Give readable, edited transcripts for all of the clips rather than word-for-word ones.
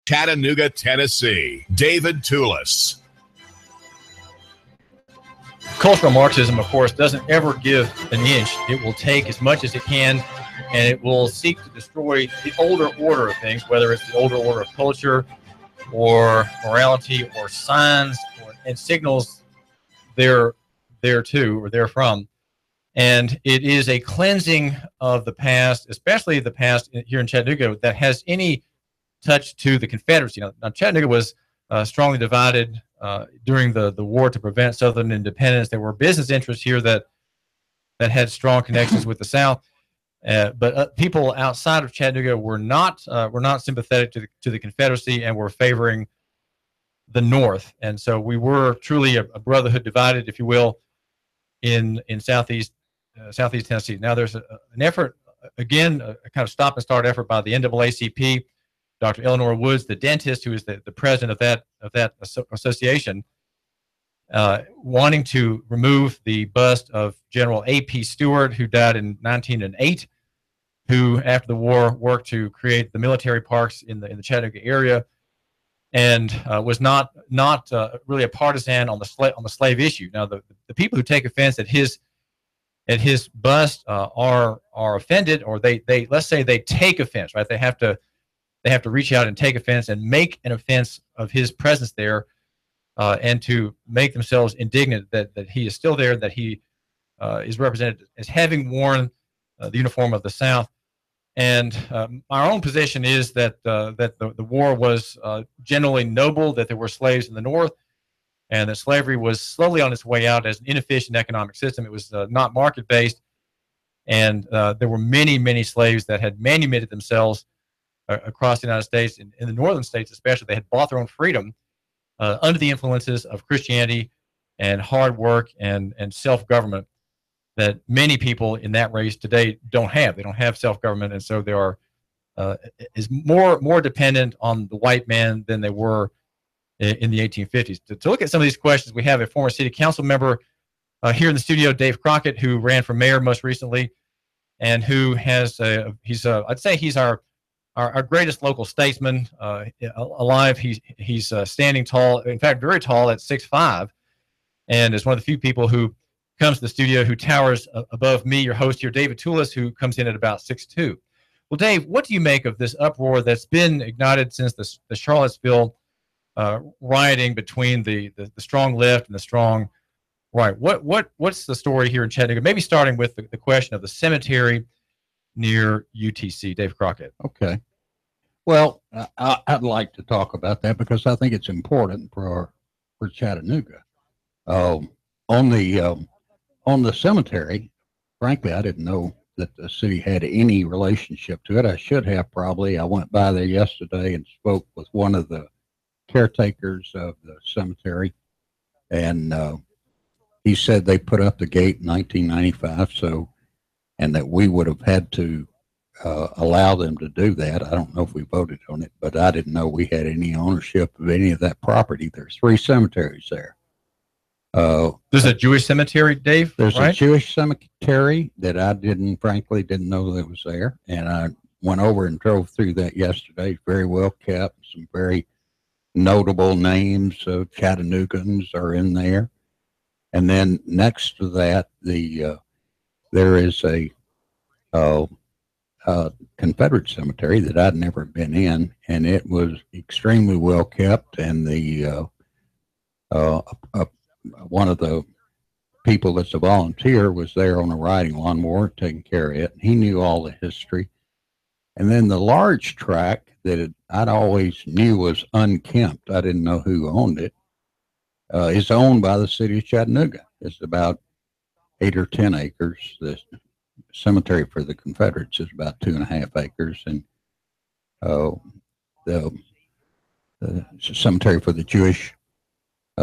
Chattanooga, Tennessee, David Tulis. Cultural Marxism, of course, doesn't ever give an inch. It will take as much as it can, and it will seek to destroy the older order of things, whether it's the older order of culture or morality or signs and signals there too, or therefrom. And it is a cleansing of the past, especially the past here in Chattanooga, that has any touch to the Confederacy. Now Chattanooga was strongly divided during the war to prevent Southern independence. There were business interests here that had strong connections with the South, but people outside of Chattanooga were not sympathetic to the Confederacy and were favoring the North. And so we were truly a brotherhood divided, if you will, in Southeast Tennessee. Now there's an effort, again, a kind of stop and start effort by the NAACP. Dr. Eleanor Woods, the dentist, who is the president of that association, wanting to remove the bust of General A.P. Stewart, who died in 1908, who after the war worked to create the military parks in the Chattanooga area, and was not really a partisan on the slave issue. Now the people who take offense at his bust are offended, or they let's say they take offense, right? They have to reach out and take offense and make an offense of his presence there, and to make themselves indignant that he is still there, that he is represented as having worn the uniform of the South. And our own position is that the war was generally noble, that there were slaves in the North, and that slavery was slowly on its way out as an inefficient economic system. It was not market-based, and there were many slaves that had manumitted themselves across the United States, in the northern states especially. They had bought their own freedom under the influences of Christianity and hard work and self-government that many people in that race today don't have. They don't have self-government, and so they are is more dependent on the white man than they were in the 1850s. To look at some of these questions, we have a former city council member here in the studio, Dave Crockett, who ran for mayor most recently, and who has I'd say he's our greatest local statesman alive. He's standing tall, in fact, very tall at 6'5", and is one of the few people who comes to the studio who towers above me, your host here, David Tulis, who comes in at about 6'2". Well, Dave, what do you make of this uproar that's been ignited since the Charlottesville rioting between the strong left and the strong right? What's the story here in Chattanooga? Maybe starting with the question of the cemetery near UTC, Dave Crockett. Okay. Well, I'd like to talk about that because I think it's important for Chattanooga. On the cemetery, frankly, I didn't know that the city had any relationship to it. I should have probably. I went by there yesterday and spoke with one of the caretakers of the cemetery, and he said they put up the gate in 1995, and that we would have had to allow them to do that. I don't know if we voted on it, but I didn't know we had any ownership of any of that property. There's 3 cemeteries there. There's a Jewish cemetery, Dave? There's right? a Jewish cemetery that I frankly didn't know that was there. And I went over and drove through that yesterday. Very well kept. Some very notable names of Chattanoogans are in there. And then next to that, there is a Confederate cemetery that I'd never been in, and it was extremely well kept. And one of the people that's a volunteer was there on a riding lawnmower taking care of it. He knew all the history. And then the large tract that I'd always knew was unkempt, I didn't know who owned it, is owned by the city of Chattanooga. It's about 8 or 10 acres. The cemetery for the Confederates is about 2.5 acres. And the cemetery for the Jewish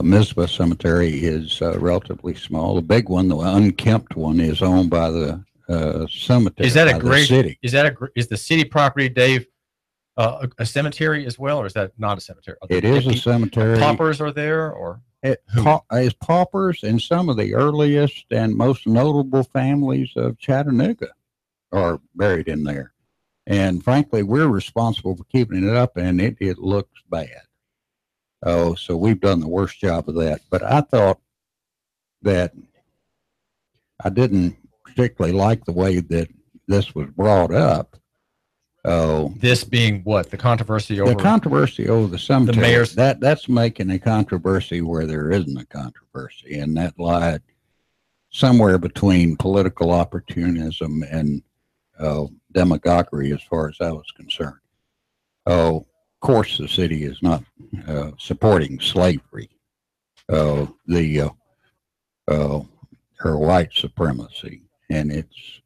Mizpah Cemetery is relatively small. The big one, the unkempt one, is owned by the cemetery. Is that a great city? Is the city property, Dave, a cemetery as well, or is that not a cemetery? It is a cemetery. Paupers are there, or as paupers, and some of the earliest and most notable families of Chattanooga are buried in there. And frankly, we're responsible for keeping it up, and it looks bad. Oh, so we've done the worst job of that. But I thought that I didn't particularly like the way that this was brought up. Oh, this being what? The controversy over the cemetery. The mayor's that's making a controversy where there isn't a controversy, and that lied somewhere between political opportunism and demagoguery, as far as I was concerned. Oh, of course, the city is not supporting slavery, her white supremacy, and it's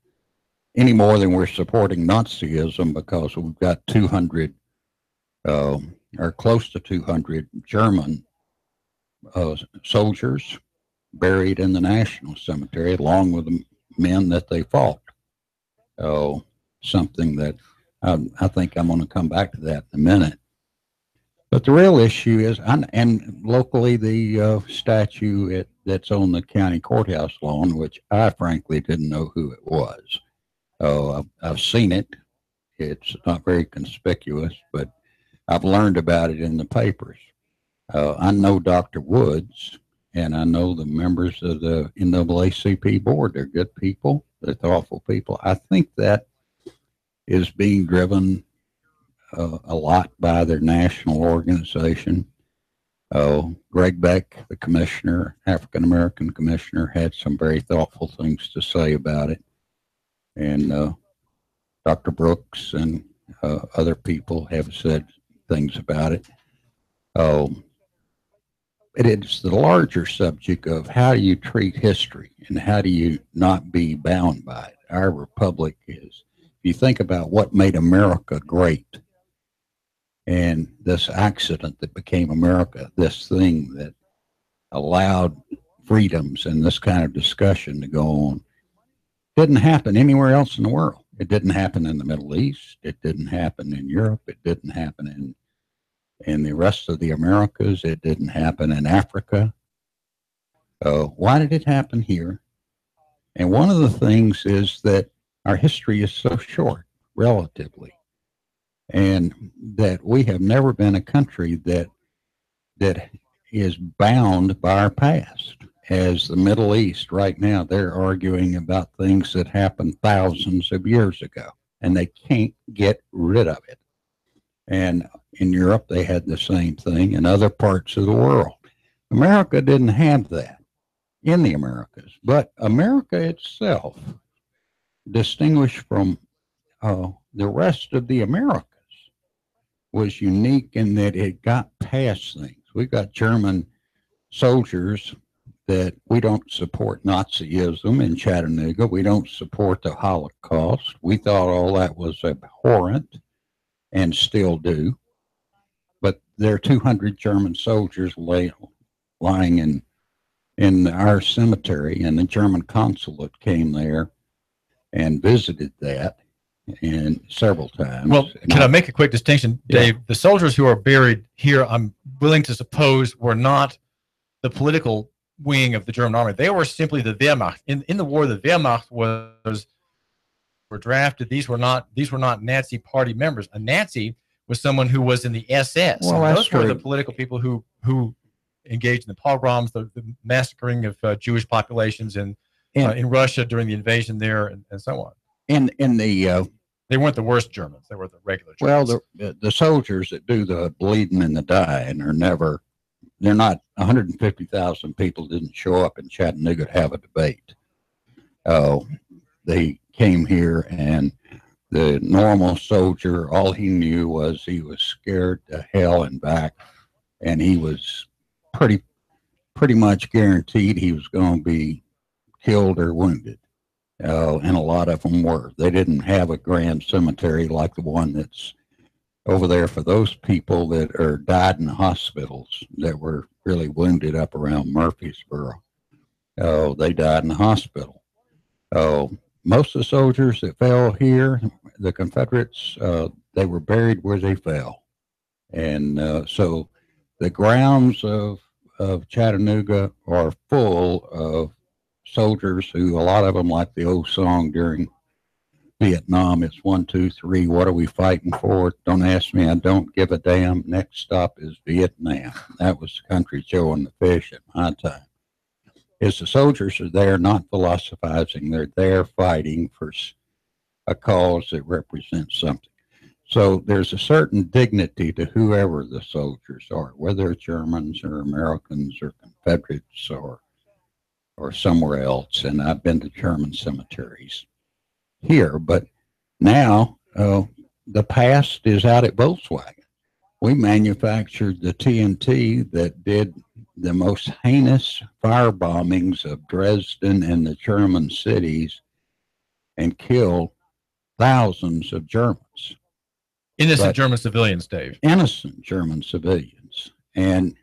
any more than we're supporting Nazism, because we've got 200 or close to 200 German soldiers buried in the National Cemetery, along with the men that they fought. Something that I think I'm going to come back to that in a minute. But the real issue is, and locally, the statue that's on the county courthouse lawn, which I frankly didn't know who it was. I've seen it. It's not very conspicuous, but I've learned about it in the papers. I know Dr. Woods, and I know the members of the NAACP board. They're good people. They're thoughtful people. I think that is being driven a lot by their national organization. Greg Beck, the commissioner, African-American commissioner, had some very thoughtful things to say about it. And Dr. Brooks and other people have said things about it. It is the larger subject of how do you treat history and how do you not be bound by it. Our republic is, if you think about what made America great, and this accident that became America, this thing that allowed freedoms and this kind of discussion to go on, didn't happen anywhere else in the world. It didn't happen in the Middle East. It didn't happen in Europe. It didn't happen in the rest of the Americas. It didn't happen in Africa. Why did it happen here? And one of the things is that our history is so short, relatively, and that we have never been a country that is bound by our past. As the Middle East right now, they're arguing about things that happened thousands of years ago, and they can't get rid of it. And in Europe, they had the same thing in other parts of the world. America didn't have that in the Americas, but America itself, distinguished from the rest of the Americas, was unique in that it got past things. We've got German soldiers that we don't support Nazism in Chattanooga. We don't support the Holocaust. We thought all that was abhorrent and still do. But there are 200 German soldiers lying in our cemetery, and the German consulate came there and visited that and several times. Well, can I make a quick distinction, Dave? Yeah. The soldiers who are buried here, I'm willing to suppose, were not the political wing of the German army. They were simply the Wehrmacht. In the war, the Wehrmacht were drafted. These were not Nazi party members. A Nazi was someone who was in the SS. Well, those were the political people who engaged in the pogroms, the massacring of Jewish populations in Russia during the invasion there, and so on. They weren't the worst Germans. They were the regular Germans. Well, the soldiers that do the bleeding and the dying are never. They're not. 150,000 people didn't show up in Chattanooga to have a debate. They came here, and the normal soldier, all he knew was he was scared to hell and back, and he was pretty much guaranteed he was going to be killed or wounded. And a lot of them were. They didn't have a grand cemetery like the one that's over there for those people that are died in the hospitals that were really wounded up around Murfreesboro. They died in the hospital. Most of the soldiers that fell here, the Confederates, they were buried where they fell. And so the grounds of Chattanooga are full of soldiers who, a lot of them, like the old song during Vietnam. It's 1, 2, 3. What are we fighting for? Don't ask me. I don't give a damn. Next stop is Vietnam. That was the country Joe and the fish at my time. Is the soldiers are there not philosophizing. They're there fighting for a cause that represents something. So there's a certain dignity to whoever the soldiers are, whether it's Germans or Americans or Confederates or somewhere else. And I've been to German cemeteries here, but now the past is out at Volkswagen. We manufactured the TNT that did the most heinous fire bombings of Dresden and the German cities and killed thousands of Germans. Innocent German civilians, Dave. Innocent German civilians.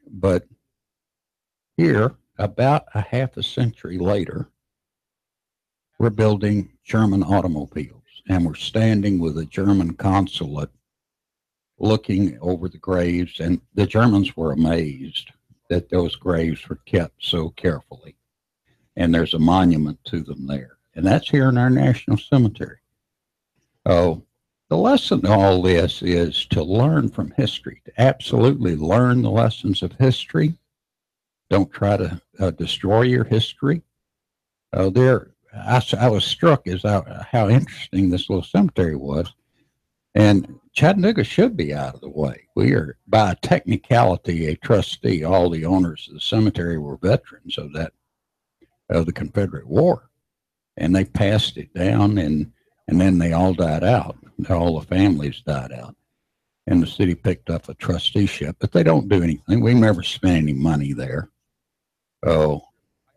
But here, about a half a century later, we're building German automobiles, and we're standing with a German consulate looking over the graves, and the Germans were amazed that those graves were kept so carefully. And there's a monument to them there. And that's here in our national cemetery. Oh, the lesson to all this is to learn from history, to absolutely learn the lessons of history. Don't try to destroy your history. I was struck as how interesting this little cemetery was. And Chattanooga should be out of the way. We are, by a technicality, a trustee. All the owners of the cemetery were veterans of the Confederate War. And they passed it down, and then they all died out. All the families died out. And the city picked up a trusteeship, but they don't do anything. We never spent any money there.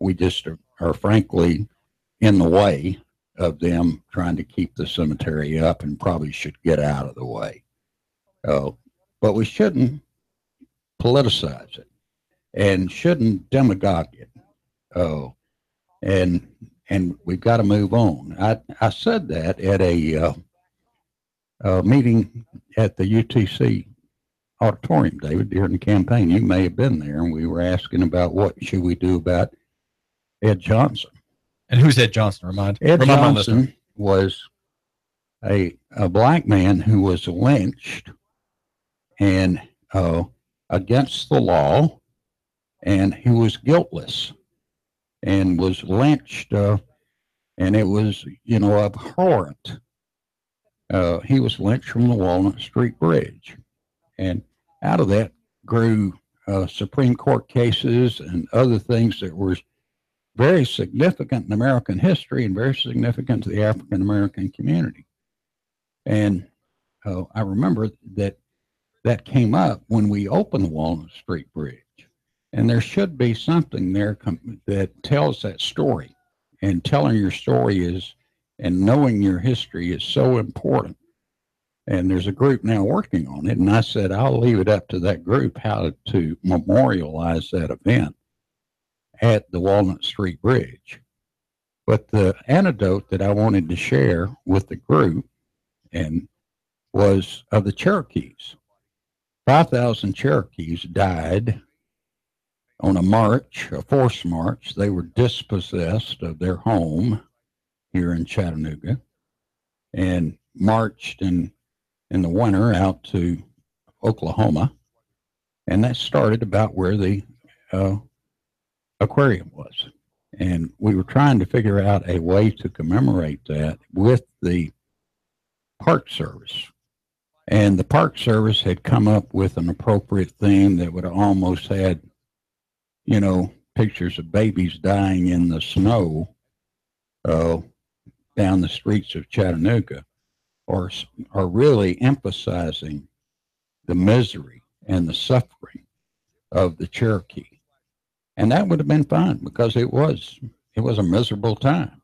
We just are frankly in the way of them trying to keep the cemetery up and probably should get out of the way. But we shouldn't politicize it and shouldn't demagogue it. And we've got to move on. I said that at a meeting at the UTC auditorium, David, during the campaign. You may have been there, and we were asking about what should we do about Ed Johnson. And who's Ed Johnson? Ed Johnson was a black man who was lynched and against the law, and he was guiltless and was lynched, and it was, abhorrent. He was lynched from the Walnut Street Bridge, and out of that grew Supreme Court cases and other things that were very significant in American history and very significant to the African American community. And I remember that came up when we opened the Walnut Street Bridge. And there should be something there that tells that story. And telling your story and knowing your history is so important. And there's a group now working on it. And I said, I'll leave it up to that group how to memorialize that event at the Walnut Street Bridge. But the anecdote that I wanted to share with the group was of the Cherokees. 5,000 Cherokees died on a forced march. They were dispossessed of their home here in Chattanooga and marched in the winter out to Oklahoma. And that started about where the aquarium was. And we were trying to figure out a way to commemorate that with the Park Service. And the Park Service had come up with an appropriate theme that would have almost had, pictures of babies dying in the snow down the streets of Chattanooga, or really emphasizing the misery and the suffering of the Cherokee. And that would have been fine because it was a miserable time.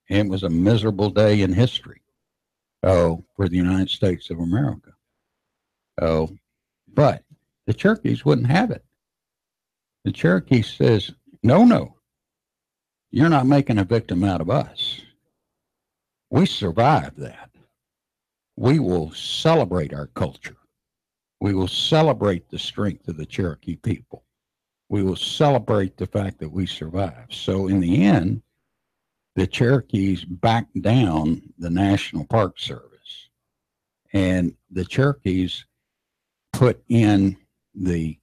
It was a miserable day in history for the United States of America. But the Cherokees wouldn't have it. The Cherokee says, no, you're not making a victim out of us. We survived that. We will celebrate our culture. We will celebrate the strength of the Cherokee people. We will celebrate the fact that we survived. So in the end, the Cherokees backed down the National Park Service, and the Cherokees put in the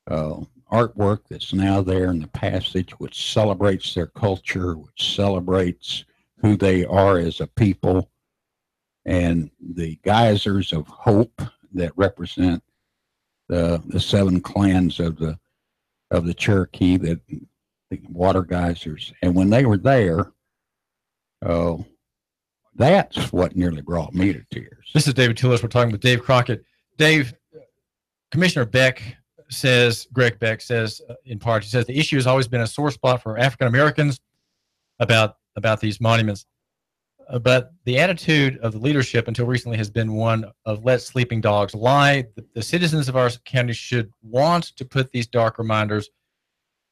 artwork that's now there in the passage, which celebrates their culture, which celebrates who they are as a people, and the geysers of hope that represent the 7 clans of the Cherokee, that the water geysers. And when they were there, that's what nearly brought me to tears. This is David Tulis. We're talking with Dave Crockett. Dave, Commissioner Greg Beck says, in part, he says the issue has always been a sore spot for African Americans about these monuments. But the attitude of the leadership until recently has been one of let sleeping dogs lie. The citizens of our county should want to put these dark reminders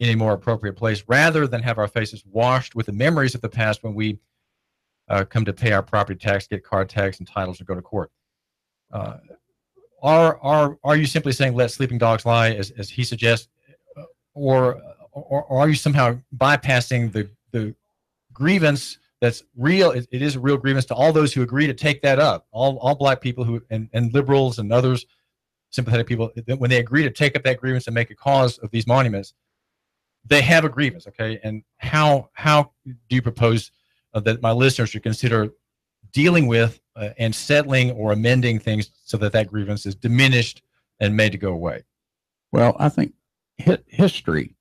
in a more appropriate place rather than have our faces washed with the memories of the past when we come to pay our property tax, get car tax and titles, and go to court. Are you simply saying let sleeping dogs lie, as he suggests, or are you somehow bypassing the grievance that's real? It is a real grievance to all those who agree to take that up, all black people who and liberals and others, sympathetic people, when they agree to take up that grievance and make a cause of these monuments, they have a grievance, okay? And how do you propose that my listeners should consider dealing with and settling or amending things so that grievance is diminished and made to go away? Well, I think history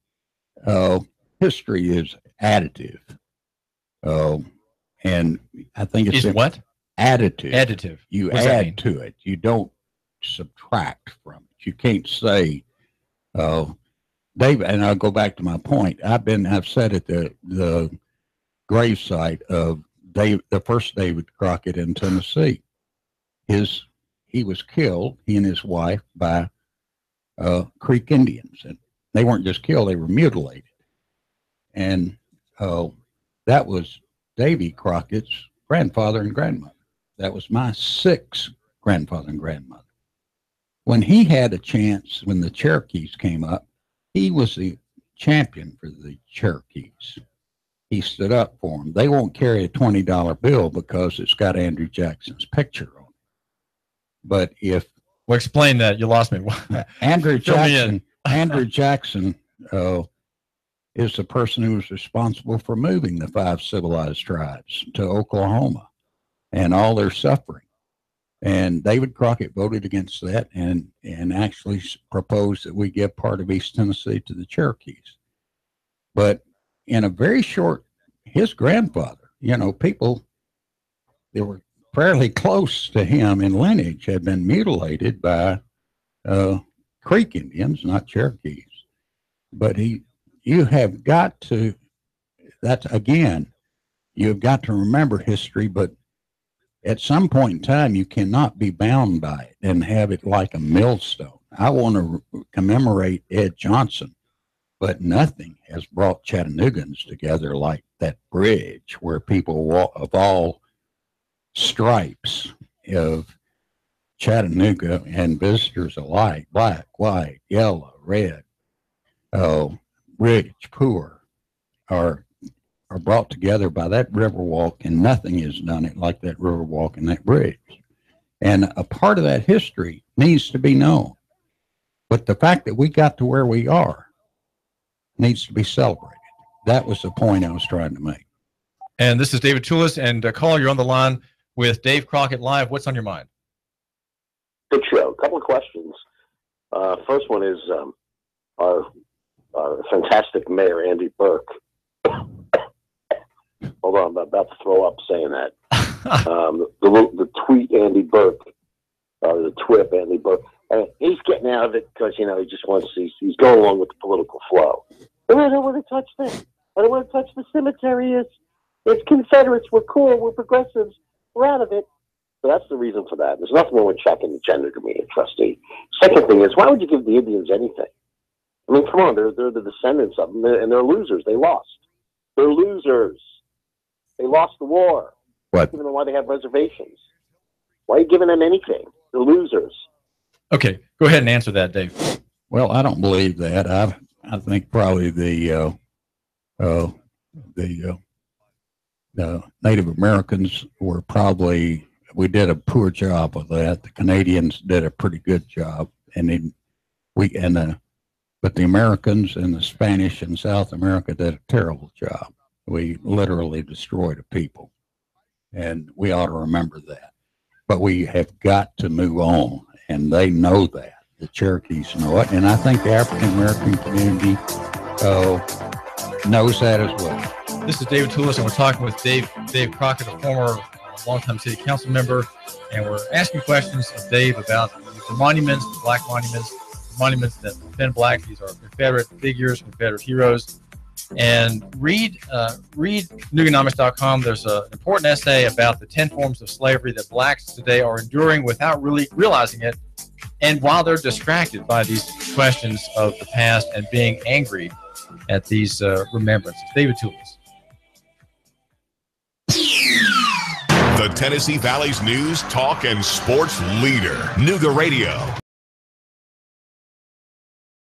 is additive. And I think it's what? Additive. Additive. You add to it. You don't subtract from it. You can't say, David, and I'll go back to my point. I've said at the gravesite of the first David Crockett in Tennessee. He was killed, he and his wife, by Creek Indians. And they weren't just killed, they were mutilated. And that was Davy Crockett's grandfather and grandmother. That was my 6th grandfather and grandmother. When he had a chance, when the Cherokees came up, he was the champion for the Cherokees. He stood up for them. They won't carry a $20 bill because it's got Andrew Jackson's picture on it. But if... Well, explain that. You lost me. Andrew Jackson is the person who was responsible for moving the 5 civilized tribes to Oklahoma and all their suffering. And David Crockett voted against that and actually proposed that we give part of East Tennessee to the Cherokees. But in a very short, his grandfather, people that were fairly close to him in lineage had been mutilated by Creek Indians, not Cherokees. But you have got to, you've got to remember history, but at some point in time, you cannot be bound by it and have it like a millstone. I want to commemorate Ed Johnson, but nothing has brought Chattanoogans together like that bridge where people of all stripes of Chattanooga and visitors alike, black, white, yellow, red, rich, poor, are brought together by that river walk, and nothing has done it like that river walk and that bridge. And a part of that history needs to be known. But the fact that we got to where we are needs to be celebrated. That was the point I was trying to make. And this is David Tulis, and caller, you're on the line with Dave Crockett Live. What's on your mind? Good show. A couple of questions. First one is our fantastic mayor, Andy Burke. Hold on, I'm about to throw up saying that. The tweet Andy Burke, the twip Andy Burke, he's getting out of it because, he just wants to, he's going along with the political flow. Oh, I don't want to touch this. I don't want to touch the cemetery. It's Confederates. We're cool. We're progressives. We're out of it. So that's the reason for that. There's nothing wrong with checking the gender committee trustee. Second thing is, why would you give the Indians anything? I mean, come on, they're the descendants of them, and they're losers. They lost. They're losers. They lost the war. What? Even why they have reservations. Why are you giving them anything? They're losers. Okay, go ahead and answer that, Dave. Well, I don't believe that. I think probably the The Native Americans were probably, we did a poor job of that. The Canadians did a pretty good job, and but the Americans and the Spanish in South America did a terrible job. We literally destroyed a people, and we ought to remember that. But we have got to move on, and they know that. The Cherokees know it, and I think the African American community knows that as well. This is David Tulis, and we're talking with Dave Crockett, a former longtime city council member, and we're asking questions of Dave about the monuments, the black monuments, the monuments that defend black. These are Confederate figures, Confederate heroes. And read Nooganomics.com. There's an important essay about the 10 forms of slavery that blacks today are enduring without really realizing it, and while they're distracted by these questions of the past and being angry at these remembrances. David Tulis. The Tennessee Valley's news, talk, and sports leader, Nooga Radio.